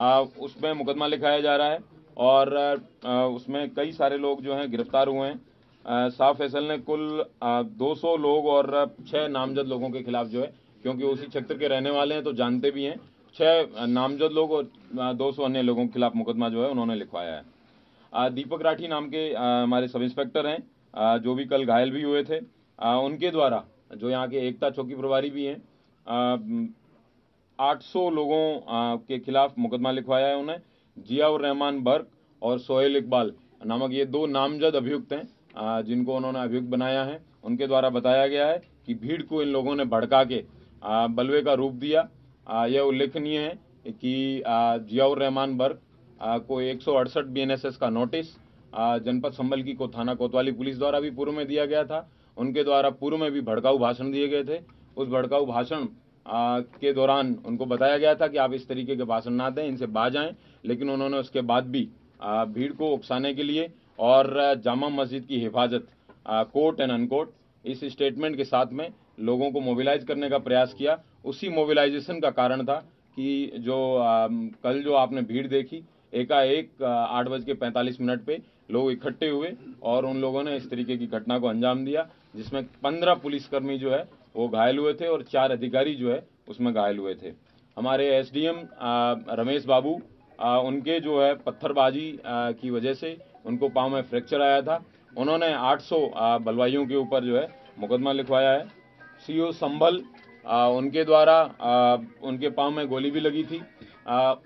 उसमें मुकदमा लिखाया जा रहा है और उसमें कई सारे लोग जो हैं गिरफ्तार हुए हैं। साफ फैसल ने कुल 200 लोग और 6 नामजद लोगों के खिलाफ जो है, क्योंकि उसी क्षेत्र के रहने वाले हैं तो जानते भी हैं, 6 नामजद लोग और 200 अन्य लोगों के खिलाफ मुकदमा जो है उन्होंने लिखवाया है। दीपक राठी नाम के हमारे सब इंस्पेक्टर हैं, जो भी कल घायल भी हुए थे, उनके द्वारा, जो यहाँ के एकता चौकी प्रभारी भी हैं, 800 लोगों के खिलाफ मुकदमा लिखवाया है उन्हें। जियाउर रहमान बर्क और सोहेल इकबाल नामक ये 2 नामजद अभियुक्त हैं, जिनको उन्होंने अभियुक्त बनाया है। उनके द्वारा बताया गया है कि भीड़ को इन लोगों ने भड़का के बलवे का रूप दिया। यह उल्लेखनीय है कि जियाउर रहमान बर्क को 168 BNSS का नोटिस जनपद संभल की थाना कोतवाली पुलिस द्वारा भी पूर्व में दिया गया था। उनके द्वारा पूर्व में भी भड़काऊ भाषण दिए गए थे। उस भड़काऊ भाषण के दौरान उनको बताया गया था कि आप इस तरीके के भाषण ना दें, इनसे बाज आएं, लेकिन उन्होंने उसके बाद भी भीड़ को उकसाने के लिए और जामा मस्जिद की हिफाजत, कोर्ट एंड अनकोर्ट, इस स्टेटमेंट के साथ में लोगों को मोबिलाइज करने का प्रयास किया। उसी मोबिलाइजेशन का कारण था कि जो कल जो आपने भीड़ देखी, एकाएक 8:45 पे लोग इकट्ठे हुए और उन लोगों ने इस तरीके की घटना को अंजाम दिया, जिसमें 15 पुलिसकर्मी जो है वो घायल हुए थे और 4 अधिकारी जो है उसमें घायल हुए थे। हमारे SDM रमेश बाबू, उनके जो है पत्थरबाजी की वजह से उनको पाँव में फ्रैक्चर आया था। उन्होंने 800 बलवाइयों के ऊपर जो है मुकदमा लिखवाया है। CO संभल, उनके द्वारा उनके पाँव में गोली भी लगी थी।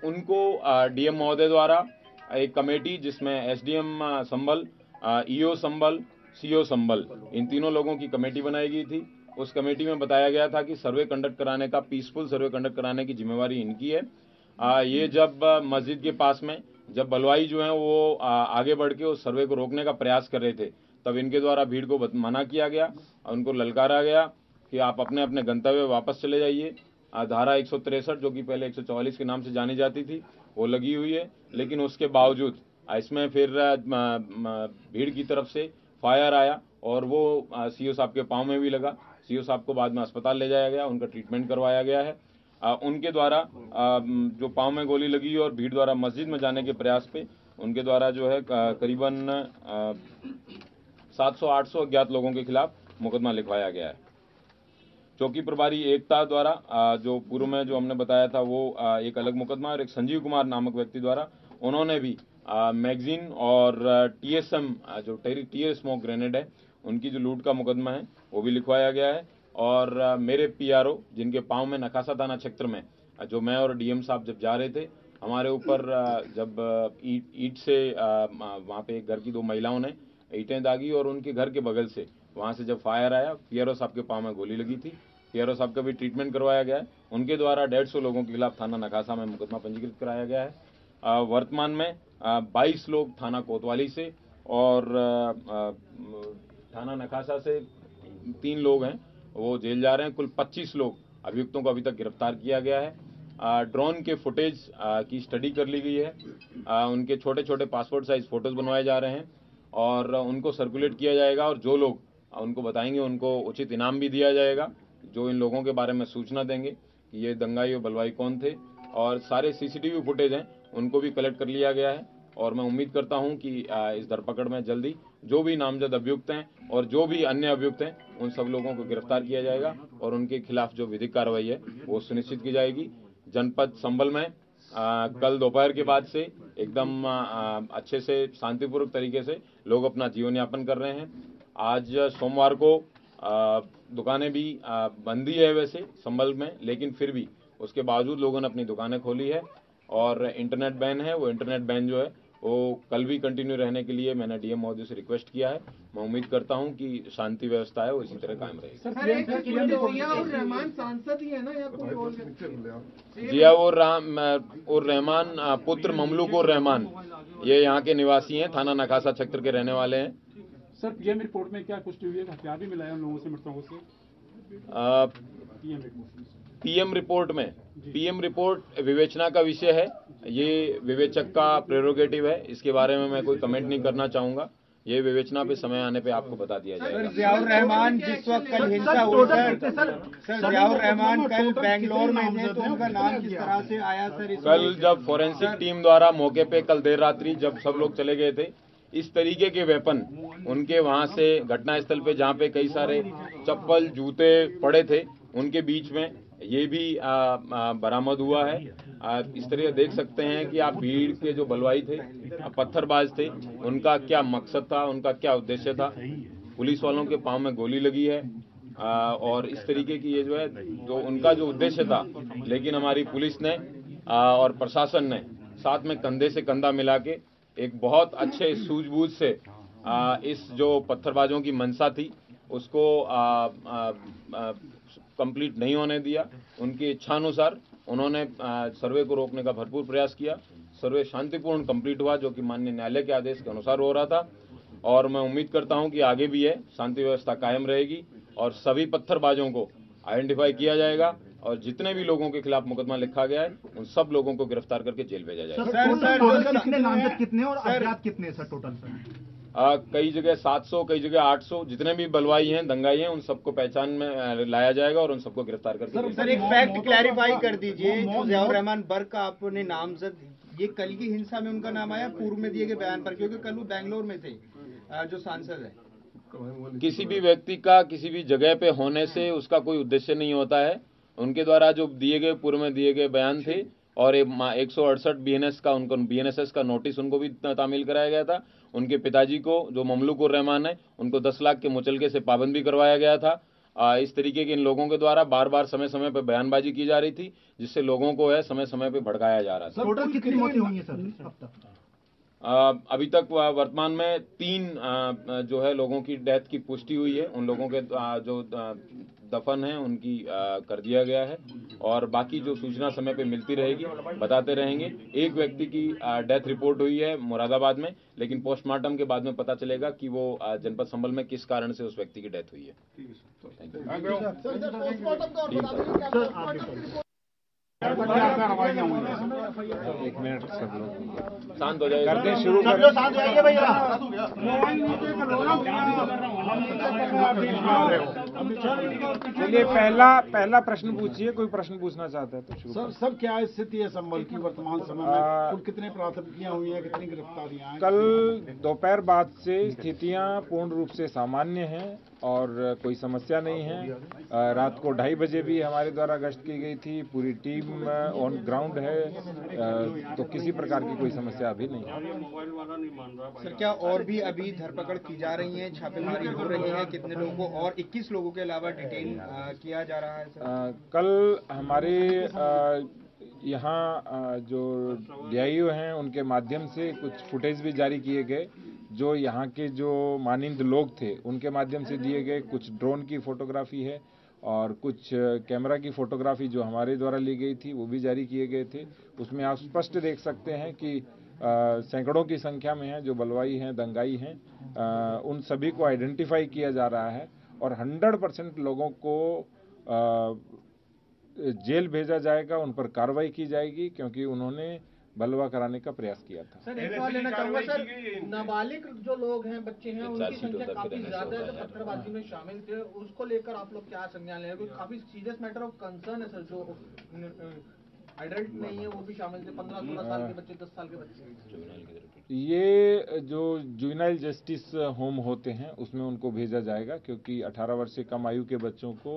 उनको DM महोदय द्वारा एक कमेटी, जिसमें SDM संभल, EO संभल, CO संभल, इन तीनों लोगों की कमेटी बनाई गई थी। उस कमेटी में बताया गया था कि सर्वे कंडक्ट कराने का, पीसफुल सर्वे कंडक्ट कराने की जिम्मेवारी इनकी है। ये जब मस्जिद के पास में जब बलवाई जो है वो आगे बढ़ के उस सर्वे को रोकने का प्रयास कर रहे थे, तब इनके द्वारा भीड़ को मना किया गया, उनको ललकारा गया कि आप अपने अपने गंतव्य वापस चले जाइए। धारा 163, जो कि पहले 144 के नाम से जानी जाती थी, वो लगी हुई है। लेकिन उसके बावजूद इसमें फिर भीड़ की तरफ से फायर आया और वो CO साहब के पाँव में भी लगा। CO साहब को बाद में अस्पताल ले जाया गया, उनका ट्रीटमेंट करवाया गया है। उनके द्वारा जो पाँव में गोली लगी और भीड़ द्वारा मस्जिद में जाने के प्रयास पे उनके द्वारा जो है करीबन 700-800 अज्ञात लोगों के खिलाफ मुकदमा लिखवाया गया है। चौकी प्रभारी एकता द्वारा जो पूर्व में जो हमने बताया था वो एक अलग मुकदमा, और एक संजीव कुमार नामक व्यक्ति द्वारा उन्होंने भी मैगजीन और TSM, जो टीयर स्मोक ग्रेनेड है, उनकी जो लूट का मुकदमा है वो भी लिखवाया गया है। और मेरे PRO, जिनके पाँव में नखासा थाना क्षेत्र में जो मैं और DM साहब जब जा रहे थे, हमारे ऊपर जब ईट से वहाँ पे घर की 2 महिलाओं ने ईंटें दागी और उनके घर के बगल से वहाँ से जब फायर आया, PRO साहब के पाँव में गोली लगी थी। PRO साहब का भी ट्रीटमेंट करवाया गया है। उनके द्वारा 150 लोगों के खिलाफ थाना नखासा में मुकदमा पंजीकृत कराया गया है। वर्तमान में 22 लोग थाना कोतवाली से और थाना नखासा से 3 लोग हैं, वो जेल जा रहे हैं। कुल 25 लोग अभियुक्तों को अभी तक गिरफ्तार किया गया है। ड्रोन के फुटेज की स्टडी कर ली गई है। उनके छोटे छोटे पासपोर्ट साइज फोटोज बनवाए जा रहे हैं और उनको सर्कुलेट किया जाएगा, और जो लोग उनको बताएंगे उनको उचित इनाम भी दिया जाएगा, जो इन लोगों के बारे में सूचना देंगे कि ये दंगाई और बलवाई कौन थे। और सारे CCTV फुटेज हैं उनको भी कलेक्ट कर लिया गया है, और मैं उम्मीद करता हूं कि इस धरपकड़ में जल्दी जो भी नामजद अभियुक्त हैं और जो भी अन्य अभियुक्त हैं, उन सब लोगों को गिरफ्तार किया जाएगा और उनके खिलाफ जो विधिक कार्रवाई है वो सुनिश्चित की जाएगी। जनपद संभल में कल दोपहर के बाद से एकदम अच्छे से शांतिपूर्वक तरीके से लोग अपना जीवन यापन कर रहे हैं। आज सोमवार को दुकानें भी बंद ही है वैसे संभल में, लेकिन फिर भी उसके बावजूद लोगों ने अपनी दुकानें खोली है। और इंटरनेट बैन है, वो इंटरनेट बैन जो है वो कल भी कंटिन्यू रहने के लिए मैंने DM महोदय से रिक्वेस्ट किया है। मैं उम्मीद करता हूं कि शांति व्यवस्था है वो इसी तरह कायम रहेगी। जियाउर रहमान सांसद ही है ना या कोई और? जियाउर रहमान पुत्र ममलूक रहमान, ये यहाँ के निवासी हैं, थाना नखासा क्षेत्र के रहने वाले हैं। सर, PM रिपोर्ट में क्या पुष्टि हुई है? हथियार भी मिला है उन लोगों से, मृतकों से? PM रिपोर्ट विवेचना का विषय है, ये विवेचक का प्रेरोगेटिव है, इसके बारे में मैं कोई कमेंट नहीं करना चाहूँगा। ये विवेचना पे समय आने पे आपको बता दिया जाएगा। जियाउर रहमान जिस वक्त कल हिंसा हुई सर जियाउर रहमान कल बेंगलोर में थे, तो उनका नाम किस तरह से आया सर? कल जब फोरेंसिक टीम द्वारा मौके पे कल देर रात्रि जब सब लोग चले गए थे, इस तरीके के वेपन उनके वहां से घटना स्थल पे जहाँ पे कई सारे चप्पल जूते पड़े थे उनके बीच में ये भी बरामद हुआ है। इस तरह देख सकते हैं कि आप भीड़ के जो बलवाई थे, पत्थरबाज थे, उनका क्या मकसद था, उनका क्या उद्देश्य था। पुलिस वालों के पांव में गोली लगी है और इस तरीके की ये जो है जो उनका जो उद्देश्य था, लेकिन हमारी पुलिस ने और प्रशासन ने साथ में कंधे से कंधा मिला के एक बहुत अच्छे सूझबूझ से इस जो पत्थरबाजों की मंशा थी उसको कंप्लीट नहीं होने दिया। उनकी इच्छानुसार उन्होंने सर्वे को रोकने का भरपूर प्रयास किया। सर्वे शांतिपूर्ण कंप्लीट हुआ, जो कि माननीय न्यायालय के आदेश के अनुसार हो रहा था, और मैं उम्मीद करता हूं कि आगे भी है शांति व्यवस्था कायम रहेगी और सभी पत्थरबाजों को आइडेंटिफाई किया जाएगा और जितने भी लोगों के खिलाफ मुकदमा लिखा गया है उन सब लोगों को गिरफ्तार करके जेल भेजा जाएगा। टोटल कितने नामजद कितने और अज्ञात कितने सर टोटल सर? कई जगह 700, कई जगह 800, जितने भी बलवाई हैं, दंगाई हैं, उन सबको पहचान में लाया जाएगा और उन सबको गिरफ्तार करके सर एक फैक्ट क्लैरिफाई कर दीजिए, जो जियाउर रहमान बर्क का आपने नामजद, ये कल की हिंसा में उनका नाम आया पूर्व में दिए गए बयान पर, क्योंकि कल वो बेंगलोर में थे जो सांसद है। किसी भी व्यक्ति का किसी भी जगह पे होने से उसका कोई उद्देश्य नहीं होता है। उनके द्वारा जो दिए गए पूर्व में दिए गए बयान थे और 168 बीएनएस का उनको बीएनएसएस का नोटिस उनको भी तामील कराया गया था। उनके पिताजी को जो ममलूक उर रहमान है उनको 10 लाख के मुचलके से पाबंद भी करवाया गया था। इस तरीके के इन लोगों के द्वारा बार बार समय समय पर बयानबाजी की जा रही थी, जिससे लोगों को है समय समय पर भड़काया जा रहा था। टोटल कितनी मौतें हुई हैं सर अब तक? अभी तक वर्तमान में 3 जो है लोगों की डेथ की पुष्टि हुई है। उन लोगों के जो दफन है उनकी कर दिया गया है और बाकी जो सूचना समय पे मिलती रहेगी बताते रहेंगे। एक व्यक्ति की डेथ रिपोर्ट हुई है मुरादाबाद में, लेकिन पोस्टमार्टम के बाद में पता चलेगा कि वो जनपद संभल में किस कारण से उस व्यक्ति की डेथ हुई है। क्या कार्रवाइयाँ हुई हैं? एक मिनट सब लोग शांत हो जाइए, करते शुरू सब लोग शांत हो जाइए भैया। चलिए पहला प्रश्न पूछिए, कोई प्रश्न पूछना चाहता है तो शुरू। सर क्या स्थिति है संभल की वर्तमान समय में? कुल कितने प्राथमिकियां हुई हैं, कितनी गिरफ्तारियां हैं? कल दोपहर बाद से स्थितियां पूर्ण रूप से सामान्य हैं और कोई समस्या नहीं है। रात को 2:30 बजे भी हमारे द्वारा गश्त की गई थी, पूरी टीम ऑन ग्राउंड है, तो किसी प्रकार की कोई समस्या अभी नहीं है। सर क्या और भी अभी धरपकड़ की जा रही है, छापेमारी हो रही है? कितने लोगों को और 21 लोगों के अलावा डिटेन किया जा रहा है सर? कल हमारे यहाँ जो डीआईओ हैं उनके माध्यम से कुछ फुटेज भी जारी किए गए, जो यहाँ के जो मानिंद लोग थे उनके माध्यम से दिए गए। कुछ ड्रोन की फोटोग्राफी है और कुछ कैमरा की फोटोग्राफी जो हमारे द्वारा ली गई थी वो भी जारी किए गए थे। उसमें आप स्पष्ट देख सकते हैं कि सैकड़ों की संख्या में हैं जो बलवाई हैं, दंगाई हैं, उन सभी को आइडेंटिफाई किया जा रहा है और 100% लोगों को जेल भेजा जाएगा, उन पर कार्रवाई की जाएगी, क्योंकि उन्होंने बलवा कराने का प्रयास किया था। सर एक बात लेना चाहूंगा सर, नाबालिग जो लोग हैं, बच्चे हैं, उनकी संख्या काफी ज्यादा है जो पत्थरबाजी में शामिल थे, उसको लेकर आप लोग क्या संज्ञान ले रहे हैं? काफी सीरियस मैटर ऑफ कंसर्न है सर, जो एडल्ट नहीं है वो भी शामिल थे, 15-16 साल के बच्चे, 10 साल के बच्चे। ये जो जुवेनाइल जस्टिस होम होते हैं उसमें उनको भेजा जाएगा, क्योंकि 18 वर्ष से कम आयु के बच्चों को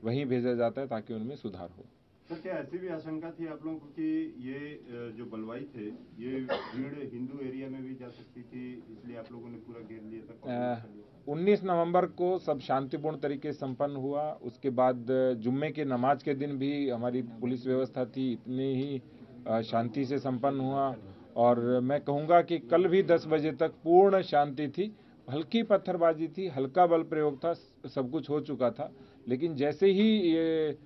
वहीं भेजा जाता है ताकि उनमें सुधार हो। सर क्या ऐसी भी आशंका थी आप लोगों को कि ये जो बलवाई थे ये भीड़ हिंदू एरिया में भी जा सकती थी, इसलिए आप लोगों ने पूरा घेर लिया था? 19 नवंबर को सब शांतिपूर्ण तरीके से संपन्न हुआ। उसके बाद जुम्मे के नमाज के दिन भी हमारी पुलिस व्यवस्था थी, इतनी ही शांति से संपन्न हुआ। और मैं कहूँगा कि कल भी 10 बजे तक पूर्ण शांति थी। हल्की पत्थरबाजी थी, हल्का बल प्रयोग था, सब कुछ हो चुका था। लेकिन जैसे ही ये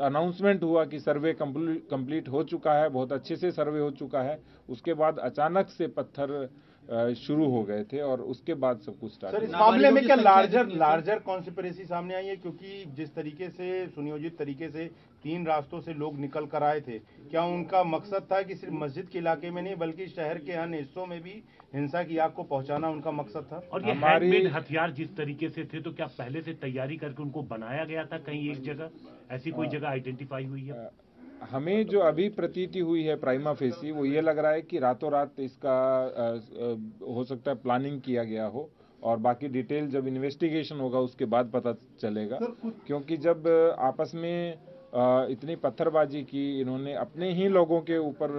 अनाउंसमेंट हुआ कि सर्वे कंप्लीट हो चुका है, बहुत अच्छे से सर्वे हो चुका है, उसके बाद अचानक से पत्थर शुरू हो गए थे और उसके बाद सब कुछ स्टार्ट सर, इस हुआ। मामले में क्या लार्जर कॉन्स्पिरेसी सामने आई है? क्योंकि जिस तरीके से सुनियोजित तरीके से 3 रास्तों से लोग निकल कर आए थे, क्या उनका मकसद था कि सिर्फ मस्जिद के इलाके में नहीं बल्कि शहर के अन्य हिस्सों में भी हिंसा की आग को पहुंचाना उनका मकसद था? और ये हैंडमेड हथियार जिस तरीके से थे, तो क्या पहले से तैयारी करके उनको बनाया गया था कहीं एक जगह? ऐसी कोई जगह आइडेंटिफाई हुई है? हमें जो अभी प्रतीति हुई है प्राइमा फेसी, वो ये लग रहा है कि रातों रात इसका हो सकता है प्लानिंग किया गया हो, और बाकी डिटेल जब इन्वेस्टिगेशन होगा उसके बाद पता चलेगा। क्योंकि जब आपस में इतनी पत्थरबाजी की, इन्होंने अपने ही लोगों के ऊपर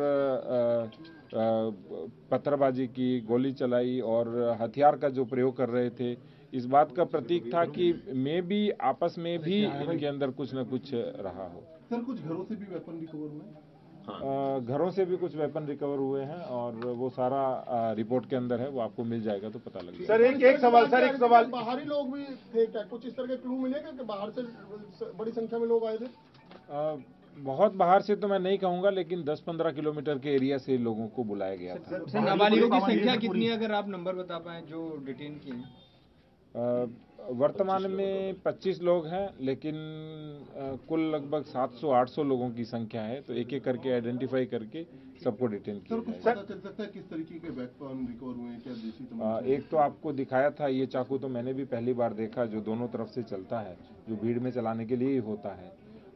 पत्थरबाजी की, गोली चलाई और हथियार का जो प्रयोग कर रहे थे, इस बात का प्रतीक था कि मे भी आपस में भी इनके अंदर कुछ न कुछ रहा हो। सर, कुछ घरों से भी वेपन रिकवर हुए हैं? घरों से भी कुछ वेपन रिकवर हुए हैं और वो सारा रिपोर्ट के अंदर है, वो आपको मिल जाएगा तो पता लगेगा। सर, एक सवाल बाहरी लोग भी थे क्या? कुछ इस तरह के क्लू मिलेगा कि बाहर से बड़ी संख्या में लोग आए थे? बहुत बाहर से तो मैं नहीं कहूंगा, लेकिन 10-15 किलोमीटर के एरिया से लोगों को बुलाया गया था। सर, नाबालिगों की संख्या कितनी है, अगर आप नंबर बता पाएं जो डिटेन किए हैं? वर्तमान में 25 लोग हैं, लेकिन कुल लगभग 700-800 लोगों की संख्या है, तो एक एक करके आइडेंटिफाई करके सबको डिटेन किया जाएगा। सर, कुछ पता चल सकता है किस तरीके के वेपन रिकवर हुए हैं? क्या देसी? एक तो आपको दिखाया था, ये चाकू तो मैंने भी पहली बार देखा, जो दोनों तरफ से चलता है, जो भीड़ में चलाने के लिए ही होता है,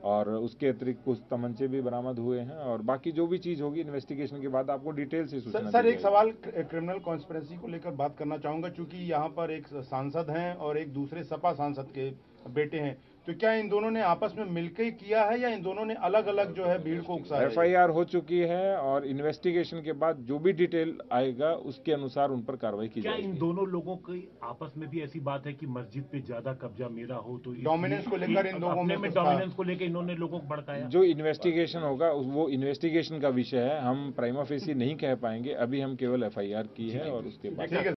और उसके अतिरिक्त कुछ तमंचे भी बरामद हुए हैं, और बाकी जो भी चीज होगी इन्वेस्टिगेशन के बाद आपको डिटेल से सूचना। सर, एक सवाल क्रिमिनल कॉन्स्पिरेसी को लेकर बात करना चाहूंगा, क्योंकि यहाँ पर एक सांसद हैं और एक दूसरे सपा सांसद के बेटे हैं, तो क्या इन दोनों ने आपस में मिलकर किया है या इन दोनों ने अलग अलग जो है भीड़ को उकसाया? FIR हो चुकी है और इन्वेस्टिगेशन के बाद जो भी डिटेल आएगा उसके अनुसार उन पर कार्रवाई की जाएगी। क्या इन दोनों लोगों की आपस में भी ऐसी बात है कि मस्जिद पे ज्यादा कब्जा मेरा हो, तो डोमिनेंस को लेकर इन लोगों में डोमिनेंस को लेकर इन्होंने लोगों को भड़काया? जो इन्वेस्टिगेशन होगा वो इन्वेस्टिगेशन का विषय है, हम प्राइमा फेसी नहीं कह पाएंगे, अभी हम केवल FIR की है और उसके बाद।